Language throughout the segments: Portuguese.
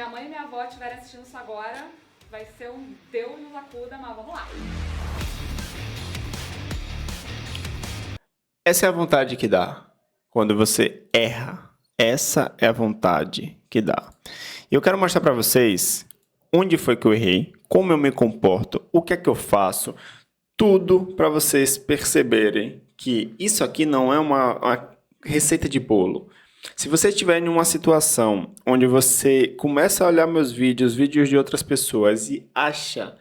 minha mãe e minha avó estiverem assistindo isso agora, vai ser um Deus nos acuda, mas vamos lá. Essa é a vontade que dá quando você erra. Essa é a vontade que dá. E eu quero mostrar para vocês onde foi que eu errei, como eu me comporto, o que é que eu faço, tudo para vocês perceberem que isso aqui não é uma receita de bolo. Se você estiver em uma situação onde você começa a olhar meus vídeos, vídeos de outras pessoas e acha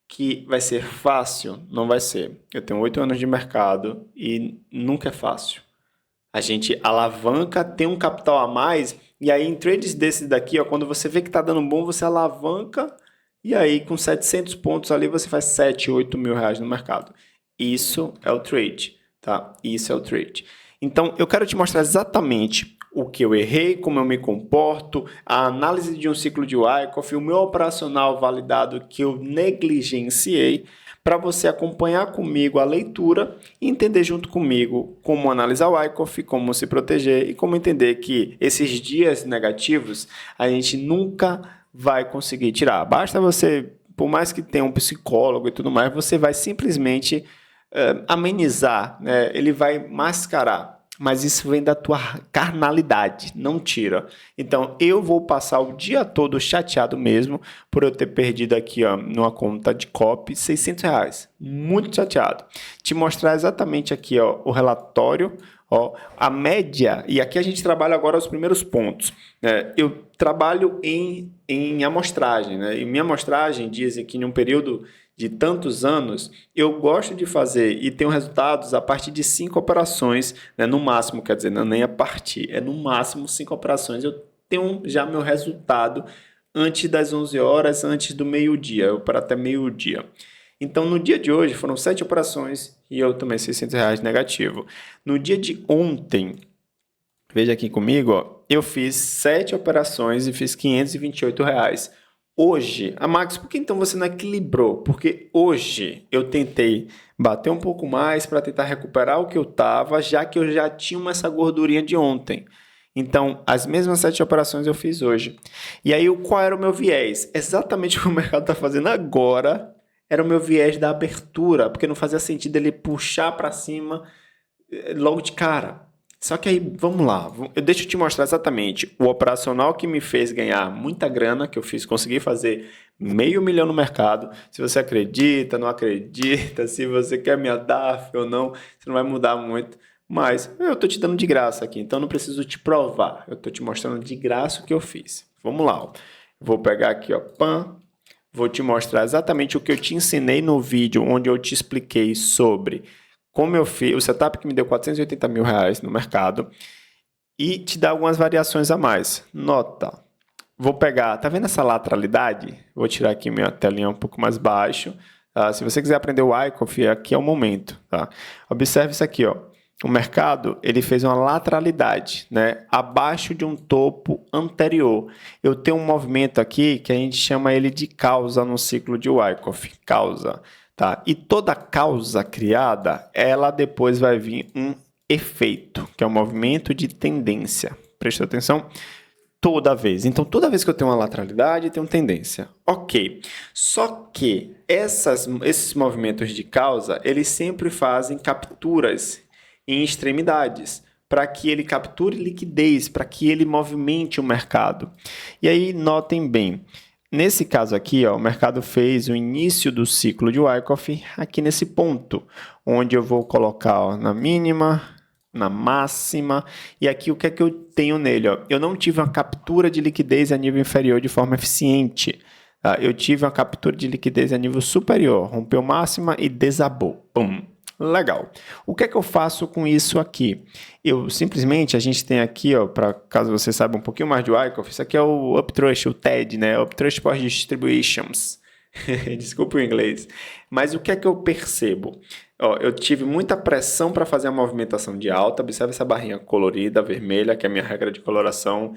que vai ser fácil, não vai ser. Eu tenho 8 anos de mercado e nunca é fácil. A gente alavanca, tem um capital a mais, e aí em trades desses daqui, ó, quando você vê que está dando bom, você alavanca, e aí com 700 pontos ali você faz 7, 8 mil reais no mercado. Isso é o trade, tá? Isso é o trade. Então, eu quero te mostrar exatamente o que eu errei, como eu me comporto, a análise de um ciclo de Wyckoff, o meu operacional validado que eu negligenciei, para você acompanhar comigo a leitura e entender junto comigo como analisar o Wyckoff, como se proteger e como entender que esses dias negativos a gente nunca vai conseguir tirar. Basta você, por mais que tenha um psicólogo e tudo mais, você vai simplesmente amenizar, né? Ele vai mascarar. Mas isso vem da tua carnalidade, não tira. Então, eu vou passar o dia todo chateado mesmo por eu ter perdido aqui, ó, numa conta de copy, 600 reais. Muito chateado. Te mostrar exatamente aqui, ó, o relatório, ó, a média, e aqui a gente trabalha agora os primeiros pontos. Eu trabalho em amostragem, né? E minha amostragem diz que em um período de tantos anos, eu gosto de fazer e tenho resultados a partir de 5 operações, né? No máximo, quer dizer, não é nem a partir, é no máximo 5 operações. Eu tenho já meu resultado antes das 11 horas, antes do meio-dia, eu para até meio-dia. Então, no dia de hoje, foram 7 operações e eu tomei 600 reais negativo. No dia de ontem, veja aqui comigo, ó, eu fiz 7 operações e fiz 528 reais. Hoje, Max, por que então você não equilibrou? Porque hoje eu tentei bater um pouco mais para tentar recuperar o que eu estava, já que eu já tinha essa gordurinha de ontem. Então, as mesmas 7 operações eu fiz hoje. E aí, qual era o meu viés? Exatamente o que o mercado está fazendo agora era o meu viés da abertura, porque não fazia sentido ele puxar para cima logo de cara. Só que aí, vamos lá, deixa eu te mostrar exatamente o operacional que me fez ganhar muita grana, que eu fiz, consegui fazer 500 mil no mercado. Se você acredita, não acredita, se você quer minha DAF ou não, você não vai mudar muito. Mas eu estou te dando de graça aqui, então não preciso te provar. Eu estou te mostrando de graça o que eu fiz. Vamos lá, ó. Vou pegar aqui, ó, PAN. Vou te mostrar exatamente o que eu te ensinei no vídeo, onde eu te expliquei sobre como eu fiz, o setup que me deu 480 mil reais no mercado, e te dá algumas variações a mais. Nota, vou pegar, tá vendo essa lateralidade? Vou tirar aqui minha telinha um pouco mais baixo. Tá? Se você quiser aprender o Wyckoff, aqui é o momento. Tá? Observe isso aqui, ó. O mercado ele fez uma lateralidade, né, abaixo de um topo anterior. Eu tenho um movimento aqui que a gente chama ele de causa no ciclo de Wyckoff, causa. Tá? E toda causa criada, ela depois vai vir um efeito, que é um movimento de tendência. Presta atenção? Toda vez. Então, toda vez que eu tenho uma lateralidade, eu tenho tendência. Ok. Só que esses movimentos de causa, eles sempre fazem capturas em extremidades, para que ele capture liquidez, para que ele movimente o mercado. E aí, notem bem, nesse caso aqui, ó, o mercado fez o início do ciclo de Wyckoff aqui nesse ponto, onde eu vou colocar, ó, na mínima, na máxima, e aqui o que é que eu tenho nele? Ó? Eu não tive uma captura de liquidez a nível inferior de forma eficiente. Tá? Eu tive uma captura de liquidez a nível superior, rompeu máxima e desabou. Pum. Legal. O que é que eu faço com isso aqui? Eu simplesmente, a gente tem aqui, ó, para caso você saiba um pouquinho mais de Wyckoff, isso aqui é o Uptrust, o TED, né? Uptrust Post Distributions. Desculpa o inglês. Mas o que é que eu percebo? Ó, eu tive muita pressão para fazer a movimentação de alta. Observe essa barrinha colorida, vermelha, que é a minha regra de coloração.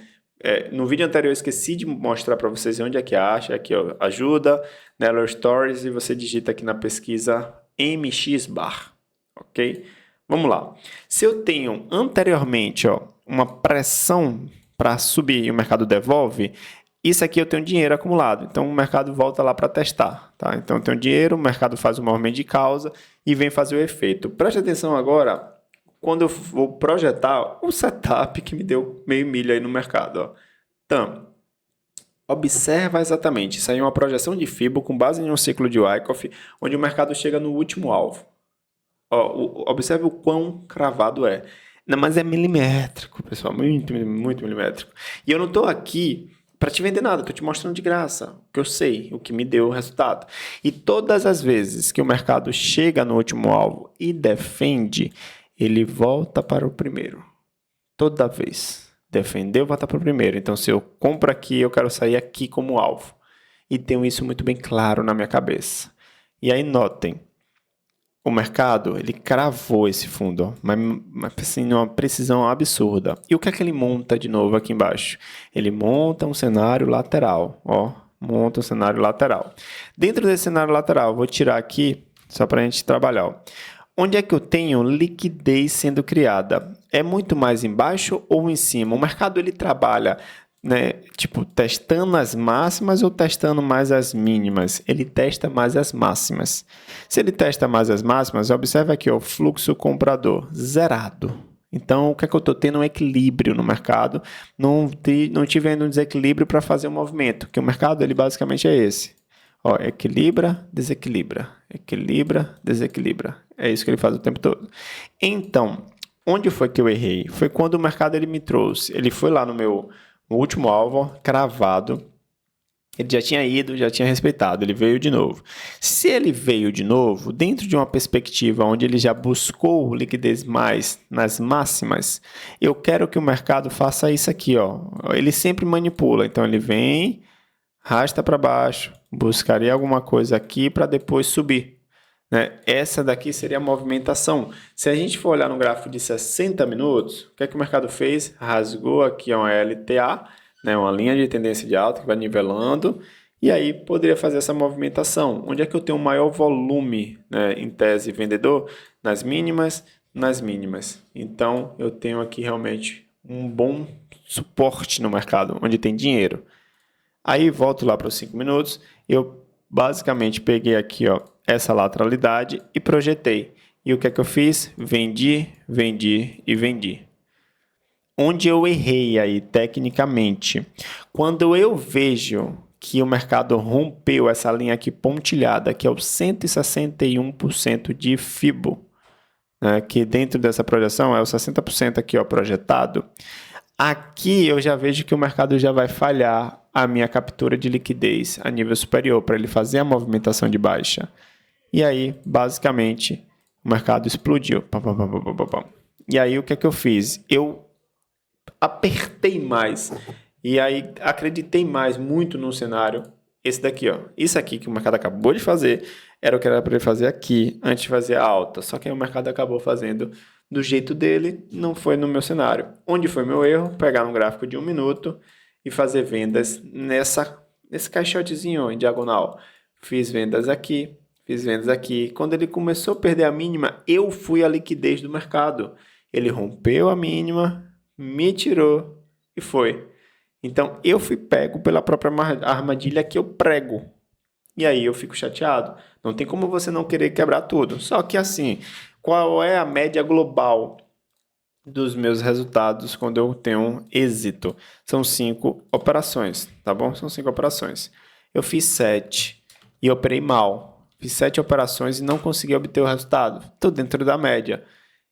No vídeo anterior eu esqueci de mostrar para vocês onde é que acha. Aqui, ó, ajuda, Neller Stories, e você digita aqui na pesquisa MX Bar. Ok? Vamos lá. Se eu tenho anteriormente, ó, uma pressão para subir e o mercado devolve, Isso aqui eu tenho dinheiro acumulado, então o mercado volta lá para testar, tá? Então eu tenho dinheiro, o mercado faz o movimento de causa e vem fazer o efeito. Preste atenção agora, quando eu vou projetar o setup que me deu meio milha aí no mercado, ó. Então, observa exatamente, isso aí é uma projeção de Fibo com base em um ciclo de Wyckoff, onde o mercado chega no último alvo. Ó, observe o quão cravado é. Não, mas é milimétrico, pessoal, muito milimétrico. E eu não estou aqui para te vender nada, estou te mostrando de graça o que eu sei, o que me deu o resultado. E todas as vezes que o mercado chega no último alvo e defende, ele volta para o primeiro. Toda vez. Defendeu, volta para o primeiro. Então, se eu compro aqui, eu quero sair aqui como alvo. E tenho isso muito bem claro na minha cabeça. E aí, notem. O mercado, ele cravou esse fundo, ó, mas assim, numa precisão absurda. E o que é que ele monta de novo aqui embaixo? Ele monta um cenário lateral, ó. Monta um cenário lateral. Dentro desse cenário lateral, vou tirar aqui, só para a gente trabalhar, ó. Onde é que eu tenho liquidez sendo criada? É muito mais embaixo ou em cima? O mercado ele trabalha, né, tipo, testando as máximas ou testando mais as mínimas? Ele testa mais as máximas. Se ele testa mais as máximas, observe aqui, ó, o fluxo comprador zerado. Então, o que é que eu estou tendo? Um equilíbrio no mercado. Não tivendo um desequilíbrio para fazer um movimento, que o mercado ele basicamente é esse. Ó, equilibra, desequilibra, equilibra, desequilibra. É isso que ele faz o tempo todo. Então, onde foi que eu errei? Foi quando o mercado ele me trouxe. Ele foi lá no meu último alvo, ó, cravado. Ele já tinha ido, já tinha respeitado. Ele veio de novo. Se ele veio de novo, dentro de uma perspectiva onde ele já buscou liquidez mais nas máximas, eu quero que o mercado faça isso aqui, ó. Ele sempre manipula. Então, ele vem, arrasta para baixo, buscaria alguma coisa aqui para depois subir, né? Essa daqui seria a movimentação. Se a gente for olhar no gráfico de 60 minutos, o que é que o mercado fez? Rasgou aqui uma LTA, né? Uma linha de tendência de alta que vai nivelando, e aí poderia fazer essa movimentação. Onde é que eu tenho um maior volume, né, em tese vendedor? Nas mínimas, nas mínimas. Então eu tenho aqui realmente um bom suporte no mercado, onde tem dinheiro. Aí volto lá para os 5 minutos, eu basicamente peguei aqui, ó, essa lateralidade e projetei. E o que é que eu fiz? Vendi, vendi e vendi. Onde eu errei aí tecnicamente? Quando eu vejo que o mercado rompeu essa linha aqui pontilhada, que é o 161% de Fibo, né, que dentro dessa projeção é o 60% aqui, ó, projetado. Aqui eu já vejo que o mercado já vai falhar a minha captura de liquidez a nível superior para ele fazer a movimentação de baixa. E aí, basicamente, o mercado explodiu. E aí, o que é que eu fiz? Eu apertei mais e aí acreditei mais muito no cenário. Esse daqui, ó. Isso aqui que o mercado acabou de fazer era o que era para ele fazer aqui antes de fazer a alta. Só que aí o mercado acabou fazendo do jeito dele, não foi no meu cenário. Onde foi meu erro? Pegar um gráfico de 1 minuto e fazer vendas nesse caixotezinho em diagonal. Fiz vendas aqui, fiz vendas aqui. Quando ele começou a perder a mínima, eu fui a liquidez do mercado. Ele rompeu a mínima, me tirou e foi. Então, eu fui pego pela própria armadilha que eu prego. E aí eu fico chateado. Não tem como você não querer quebrar tudo. Só que assim, qual é a média global dos meus resultados quando eu tenho êxito? São 5 operações, tá bom? São 5 operações. Eu fiz 7 e operei mal. Fiz 7 operações e não consegui obter o resultado. Estou dentro da média.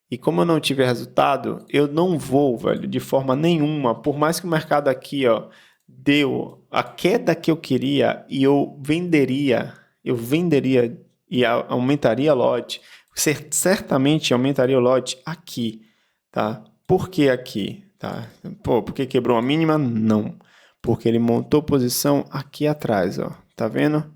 E como eu não tive resultado, eu não vou, velho, de forma nenhuma. Por mais que o mercado aqui, ó, deu a queda que eu queria e eu venderia e aumentaria lote. Certamente aumentaria o lote aqui, tá? Por que aqui, tá? Pô, porque quebrou a mínima? Não. Porque ele montou posição aqui atrás, ó. Tá vendo?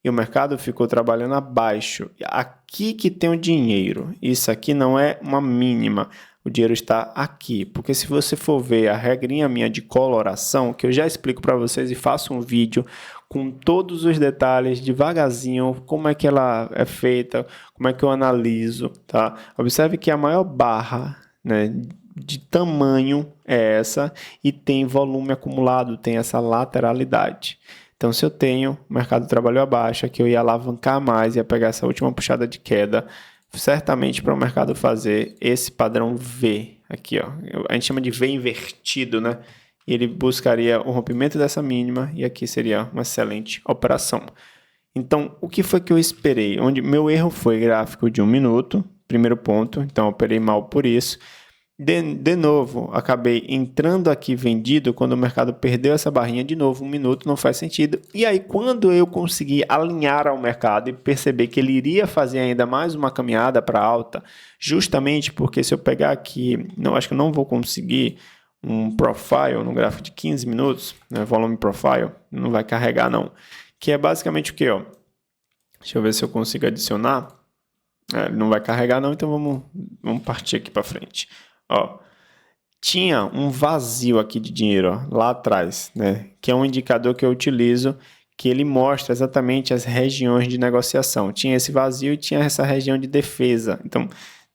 E o mercado ficou trabalhando abaixo. Aqui que tem o dinheiro. Isso aqui não é uma mínima. O dinheiro está aqui. Porque se você for ver a regrinha minha de coloração, que eu já explico para vocês e faço um vídeo com todos os detalhes, devagarzinho, como é que ela é feita, como é que eu analiso, tá? Observe que a maior barra, né, de tamanho é essa e tem volume acumulado, tem essa lateralidade. Então, se eu tenho o mercado trabalhou abaixo, aqui eu ia alavancar mais, ia pegar essa última puxada de queda, certamente para o mercado fazer esse padrão V aqui, ó. A gente chama de V invertido, né? E ele buscaria o rompimento dessa mínima e aqui seria uma excelente operação. Então, o que foi que eu esperei? Onde meu erro foi gráfico de 1 minuto, primeiro ponto, então eu operei mal por isso. De novo, acabei entrando aqui vendido quando o mercado perdeu essa barrinha de novo, 1 minuto, não faz sentido. E aí, quando eu consegui alinhar ao mercado e perceber que ele iria fazer ainda mais uma caminhada para alta, justamente porque se eu pegar aqui, não, acho que eu não vou conseguir um profile no gráfico de 15 minutos, né, volume profile, não vai carregar não. Que é basicamente o que, ó? Deixa eu ver se eu consigo adicionar. Ele não vai carregar não, então vamos partir aqui para frente. Ó, tinha um vazio aqui de dinheiro, ó, lá atrás, né? Que é um indicador que eu utilizo, que ele mostra exatamente as regiões de negociação. Tinha esse vazio e tinha essa região de defesa. Então,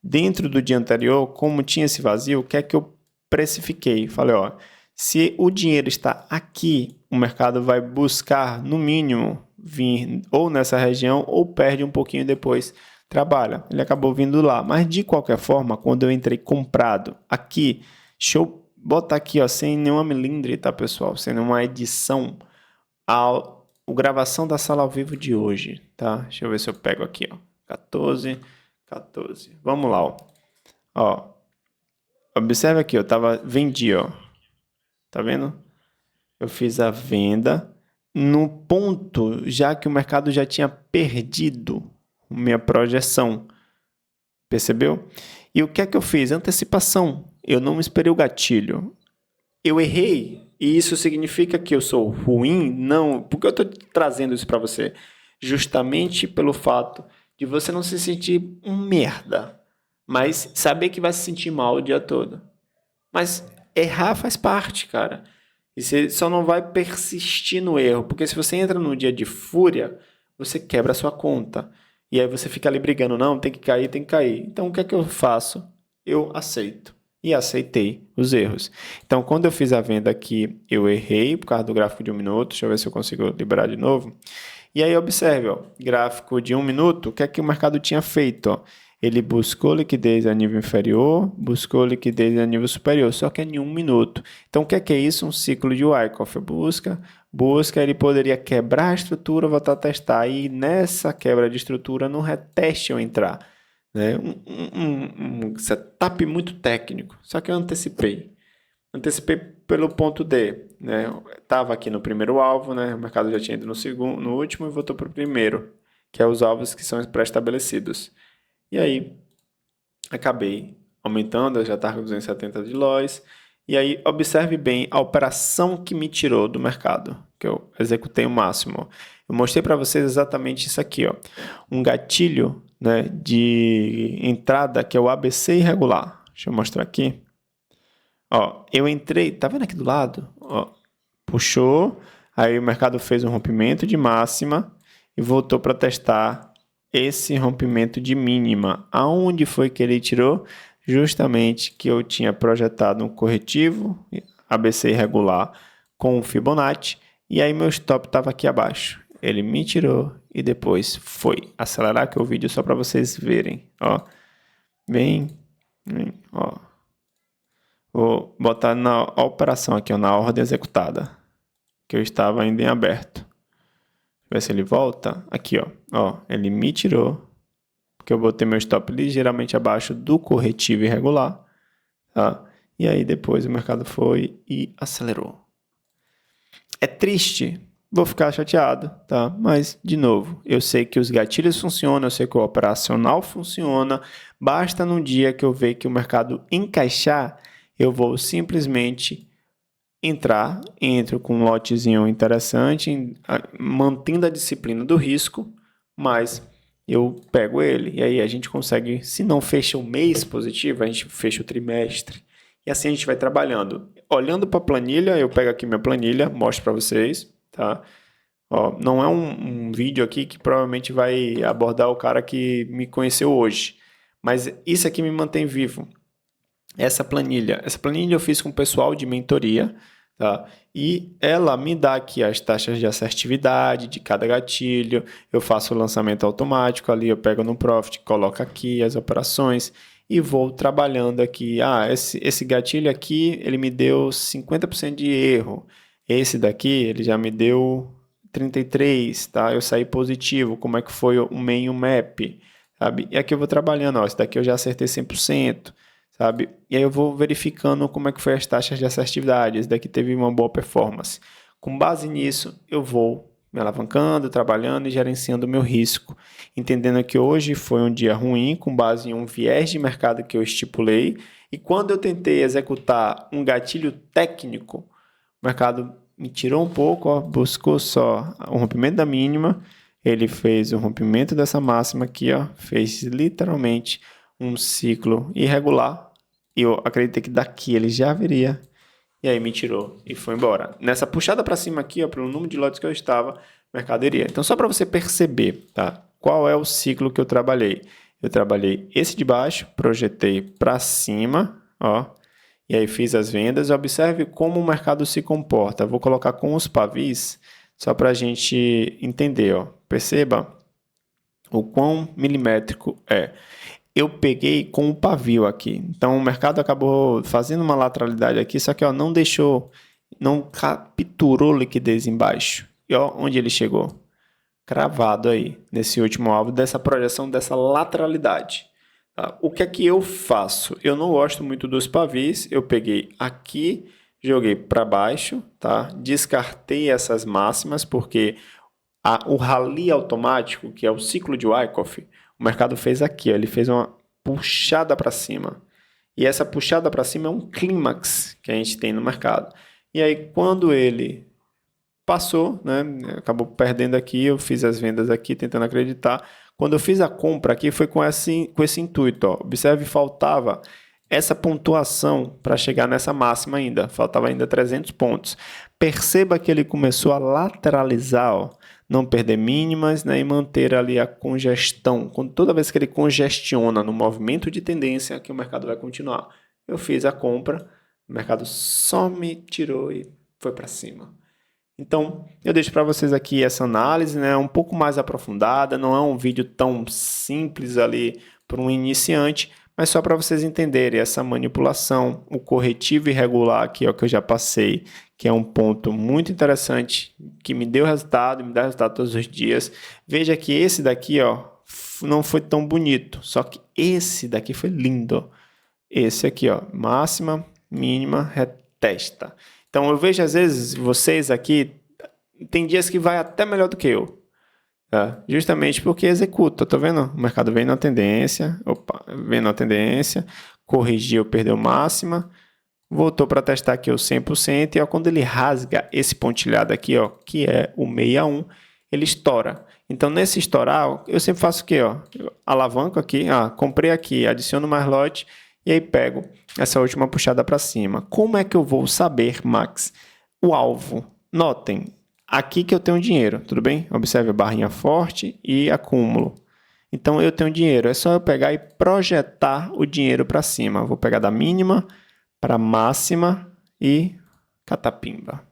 dentro do dia anterior, como tinha esse vazio, o que é que eu precifiquei? Falei, ó, se o dinheiro está aqui, o mercado vai buscar, no mínimo, vir ou nessa região ou perde um pouquinho depois. Trabalha, ele acabou vindo lá, mas de qualquer forma, quando eu entrei comprado aqui, deixa eu botar aqui, ó, sem nenhuma milindre, tá, pessoal, sem nenhuma edição, a gravação da sala ao vivo de hoje, tá, deixa eu ver se eu pego aqui, ó, 14, vamos lá, ó, observe aqui, eu vendi, ó, tá vendo? Eu fiz a venda no ponto, já que o mercado já tinha perdido minha projeção, percebeu? E o que é que eu fiz? Antecipação. Eu não esperei o gatilho. Eu errei. E isso significa que eu sou ruim? Não. Por que eu estou trazendo isso para você? Justamente pelo fato de você não se sentir um merda, mas saber que vai se sentir mal o dia todo. Mas errar faz parte, cara. E você só não vai persistir no erro, porque se você entra num dia de fúria, você quebra a sua conta. E aí você fica ali brigando, não, tem que cair, tem que cair. Então o que é que eu faço? Eu aceito. E aceitei os erros. Então quando eu fiz a venda aqui, eu errei por causa do gráfico de 1 minuto. Deixa eu ver se eu consigo liberar de novo. E aí observe, ó, gráfico de 1 minuto, o que é que o mercado tinha feito? Ó? Ele buscou liquidez a nível inferior, buscou liquidez a nível superior, só que é em 1 minuto. Então, o que é isso? Um ciclo de Wyckoff. Busca, ele poderia quebrar a estrutura, voltar a testar. E nessa quebra de estrutura, no reteste eu entrar. Né? Um setup muito técnico, só que eu antecipei. Antecipei pelo ponto D. Né? Estava aqui no primeiro alvo, né? O mercado já tinha ido no segundo, no último e voltou para o primeiro, que é os alvos que são pré-estabelecidos. E aí, acabei aumentando, eu já estava com 270 de loss. E aí, observe bem a operação que me tirou do mercado, que eu executei o máximo. Eu mostrei para vocês exatamente isso aqui, ó. Um gatilho, né, de entrada, que é o ABC irregular. Deixa eu mostrar aqui. Ó, eu entrei, tá vendo aqui do lado? Ó, puxou, aí o mercado fez um rompimento de máxima e voltou para testar esse rompimento de mínima. Aonde foi que ele tirou? Justamente que eu tinha projetado um corretivo ABC irregular com o Fibonacci e aí meu stop estava aqui abaixo. Ele me tirou e depois foi. Acelerar aqui o vídeo só para vocês verem. Ó, bem, ó. Vou botar na operação aqui, ó, na ordem executada, que eu estava ainda em aberto. Ver se ele volta. Aqui, ó, ele me tirou, porque eu botei meu stop ligeiramente abaixo do corretivo irregular, tá? E aí depois o mercado foi e acelerou. É triste, vou ficar chateado, tá? Mas, de novo, eu sei que os gatilhos funcionam, eu sei que o operacional funciona, basta num dia que eu ver que o mercado encaixar, eu vou simplesmente entro com um lotezinho interessante, mantendo a disciplina do risco, mas eu pego ele. E aí a gente consegue, se não fecha o mês positivo, a gente fecha o trimestre. E assim a gente vai trabalhando. Olhando para a planilha, eu pego aqui minha planilha, mostro para vocês, tá? Ó, não é um vídeo aqui que provavelmente vai abordar o cara que me conheceu hoje, mas isso aqui me mantém vivo. essa planilha. Essa planilha eu fiz com o pessoal de mentoria, tá? E ela me dá aqui as taxas de assertividade de cada gatilho. Eu faço o lançamento automático ali, eu pego no Profit, coloco aqui as operações e vou trabalhando aqui. Esse gatilho aqui, ele me deu 50% de erro. Esse daqui, ele já me deu 33, tá? Eu saí positivo. Como é que foi o main map, sabe? E aqui eu vou trabalhando, ó. Esse daqui eu já acertei 100%. Sabe? E aí eu vou verificando como é que foi as taxas de assertividade. Esse daqui teve uma boa performance. Com base nisso, eu vou me alavancando, trabalhando e gerenciando o meu risco, entendendo que hoje foi um dia ruim, com base em um viés de mercado que eu estipulei. E quando eu tentei executar um gatilho técnico, o mercado me tirou um pouco, ó, buscou só o rompimento da mínima. Ele fez o rompimento dessa máxima aqui, ó, fez literalmente um ciclo irregular, e eu acreditei que daqui ele já viria, e aí me tirou e foi embora. Nessa puxada para cima aqui, ó, pelo número de lotes que eu estava, o mercado iria. Então, só para você perceber, tá? Qual é o ciclo que eu trabalhei? Eu trabalhei esse de baixo, projetei para cima, ó, e aí fiz as vendas. Observe como o mercado se comporta. Vou colocar com os pavis, só para a gente entender, ó. Perceba o quão milimétrico é. Eu peguei com o pavio aqui. Então, o mercado acabou fazendo uma lateralidade aqui, só que ó, não deixou, não capturou liquidez embaixo. E ó, onde ele chegou? Cravado aí, nesse último alvo, dessa projeção, dessa lateralidade. Tá? O que é que eu faço? Eu não gosto muito dos pavis. Eu peguei aqui, joguei para baixo, tá? Descartei essas máximas, porque o rally automático, que é o ciclo de Wyckoff, o mercado fez aqui, ó, ele fez uma puxada para cima. E essa puxada para cima é um clímax que a gente tem no mercado. E aí, quando ele passou, né, acabou perdendo aqui, eu fiz as vendas aqui, tentando acreditar. Quando eu fiz a compra aqui, foi com esse intuito. Ó. Observe, faltava essa pontuação para chegar nessa máxima ainda. Faltava ainda 300 pontos. Perceba que ele começou a lateralizar, ó, não perder mínimas, né, e manter ali a congestão. Toda vez que ele congestiona no movimento de tendência, que o mercado vai continuar. Eu fiz a compra, o mercado só me tirou e foi para cima. Então, eu deixo para vocês aqui essa análise, né, um pouco mais aprofundada, não é um vídeo tão simples ali para um iniciante, mas só para vocês entenderem essa manipulação, o corretivo irregular aqui, ó, que eu já passei, que é um ponto muito interessante, que me deu resultado, me dá resultado todos os dias. Veja que esse daqui, ó, não foi tão bonito, só que esse daqui foi lindo. Esse aqui, ó, máxima, mínima, retesta. Então, eu vejo às vezes vocês aqui, tem dias que vai até melhor do que eu. Tá? Justamente porque executa, tá vendo? O mercado vem na tendência, vem na tendência, corrigiu, perdeu máxima, voltou para testar aqui o 100%, e ó, quando ele rasga esse pontilhado aqui, ó, que é o 61, ele estoura. Então, nesse estourar, eu sempre faço o quê? Ó? Eu alavanco aqui, comprei aqui, adiciono mais lote, e aí pego essa última puxada para cima. Como é que eu vou saber, Max? O alvo. Notem, aqui que eu tenho dinheiro, tudo bem? Observe a barrinha forte e acúmulo. Então, eu tenho dinheiro. É só eu pegar e projetar o dinheiro para cima. Vou pegar da mínima para máxima e catapimba.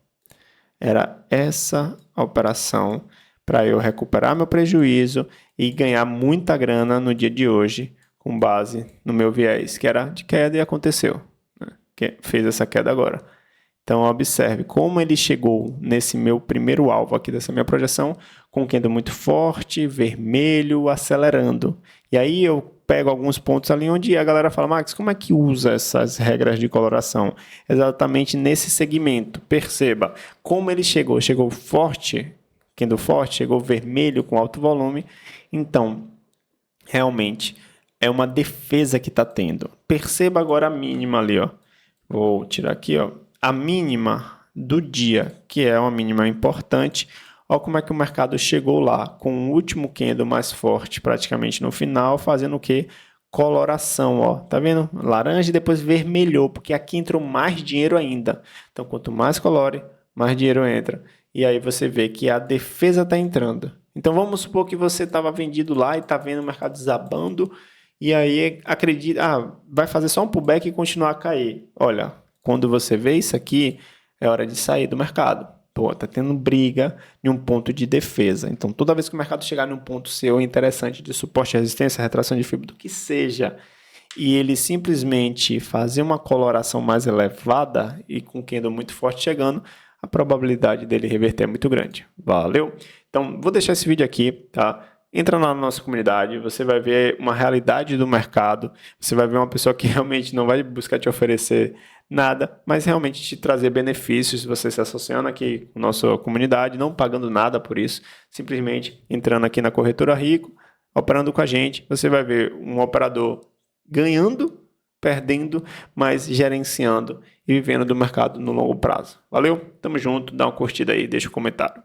Era essa a operação para eu recuperar meu prejuízo e ganhar muita grana no dia de hoje, com base no meu viés, que era de queda, e aconteceu, né? Que fez essa queda agora. Então, observe como ele chegou nesse meu primeiro alvo aqui dessa minha projeção, com um candle muito forte, vermelho, acelerando. E aí eu pego alguns pontos ali onde a galera fala, Max, como é que usa essas regras de coloração? Exatamente nesse segmento. Perceba como ele chegou. Chegou forte, candle forte, chegou vermelho com alto volume. Então, realmente é uma defesa que está tendo. Perceba agora a mínima ali, ó. Vou tirar aqui, ó. A mínima do dia, que é uma mínima importante. Olha como é que o mercado chegou lá, com o último candle mais forte praticamente no final, fazendo o quê? Coloração, ó. Tá vendo? Laranja e depois vermelhou, porque aqui entrou mais dinheiro ainda. Então, quanto mais colore, mais dinheiro entra. E aí você vê que a defesa está entrando. Então, vamos supor que você estava vendido lá e está vendo o mercado desabando, e aí acredita, vai fazer só um pullback e continuar a cair. Olha, quando você vê isso aqui, é hora de sair do mercado. Pô, tá tendo briga em um ponto de defesa. Então, toda vez que o mercado chegar num ponto seu interessante de suporte e resistência, retração de fibra, do que seja, e ele simplesmente fazer uma coloração mais elevada e com candle muito forte chegando, a probabilidade dele reverter é muito grande. Valeu? Então, vou deixar esse vídeo aqui, tá? Entra na nossa comunidade, você vai ver uma realidade do mercado, você vai ver uma pessoa que realmente não vai buscar te oferecer nada, mas realmente te trazer benefícios, você se associando aqui com a nossa comunidade, não pagando nada por isso, simplesmente entrando aqui na Corretora Rico, operando com a gente, você vai ver um operador ganhando, perdendo, mas gerenciando e vivendo do mercado no longo prazo. Valeu? Tamo junto, dá uma curtida aí, deixa um comentário.